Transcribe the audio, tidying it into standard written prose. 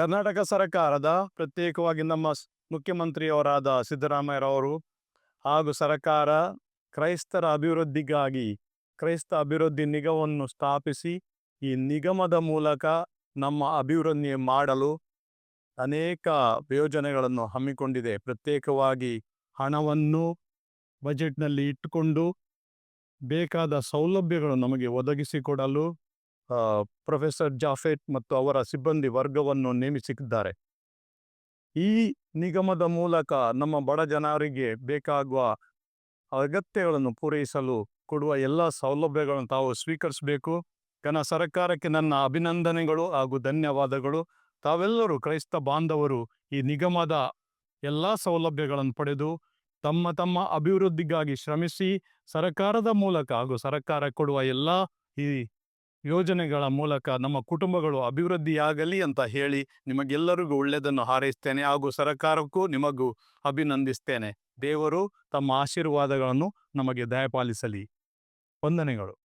ಕರ್ನಾಟಕ ಸರ್ಕಾರದ ಪ್ರತ್ಯೇಕವಾಗಿ ನಮ್ಮ ಮುಖ್ಯಮಂತ್ರಿಯವರಾದ ಸಿದ್ದರಾಮಯ್ಯರವರು ಹಾಗೂ ಸರ್ಕಾರ ಕ್ರೈಸ್ತರ ಅಭಿವೃದ್ಧಿಗಾಗಿ ಕ್ರೈಸ್ತ ಅಭಿವೃದ್ಧಿ ನಿಗಮವನ್ನು ಸ್ಥಾಪಿಸಿ ಈ ನಿಗಮದ ಮೂಲಕ ನಮ್ಮ ಅಭಿವೃದ್ಧಿ ಮಾಡಲು ಅನೇಕ ಯೋಜನೆಗಳನ್ನು ಹಮ್ಮಿಕೊಂಡಿದೆ. ಪ್ರತ್ಯೇಕವಾಗಿ ಹಣವನ್ನು ಬಜೆಟ್ನಲ್ಲಿ ಇಟ್ಟುಕೊಂಡು ಬೇಕಾದ ಸೌಲಭ್ಯಗಳು ನಮಗೆ ಒದಗಿಸಿಕೊಡಲು ಪ್ರೊಫೆಸರ್ ಜಾಫೆಟ್ ಮತ್ತು ಅವರ ಸಿಬ್ಬಂದಿ ವರ್ಗವನ್ನು ನೇಮಿಸಿದ್ದಾರೆ. ಈ ನಿಗಮದ ಮೂಲಕ ನಮ್ಮ ಬಡ ಜನರಿಗೆ ಬೇಕಾಗುವ ಅಗತ್ಯಗಳನ್ನು ಪೂರೈಸಲು ಕೊಡುವ ಎಲ್ಲ ಸೌಲಭ್ಯಗಳನ್ನು ತಾವು ಸ್ವೀಕರಿಸಬೇಕು. ಸರ್ಕಾರಕ್ಕೆ ನನ್ನ ಅಭಿನಂದನೆಗಳು ಹಾಗೂ ಧನ್ಯವಾದಗಳು. ತಾವೆಲ್ಲರೂ ಕ್ರೈಸ್ತ ಬಾಂಧವರು ಈ ನಿಗಮದ ಎಲ್ಲ ಸೌಲಭ್ಯಗಳನ್ನು ಪಡೆದು ತಮ್ಮ ತಮ್ಮ ಅಭಿವೃದ್ಧಿಗಾಗಿ ಶ್ರಮಿಸಿ ಸರ್ಕಾರದ ಮೂಲಕ ಹಾಗೂ ಸರ್ಕಾರ ಕೊಡುವ ಎಲ್ಲ ಈ ಯೋಜನೆಗಳ ಮೂಲಕ ನಮ್ಮ ಕುಟುಂಬಗಳು ಅಭಿವೃದ್ಧಿಯಾಗಲಿ ಅಂತ ಹೇಳಿ ನಿಮಗೆಲ್ಲರಿಗೂ ಒಳ್ಳೆಯದನ್ನು ಹಾರೈಸ್ತೇನೆ ಹಾಗೂ ಸರ್ಕಾರಕ್ಕೂ ನಿಮಗೂ ಅಭಿನಂದಿಸ್ತೇನೆ. ದೇವರು ತಮ್ಮ ಆಶೀರ್ವಾದಗಳನ್ನು ನಮಗೆ ದಯಪಾಲಿಸಲಿ. ವಂದನೆಗಳು.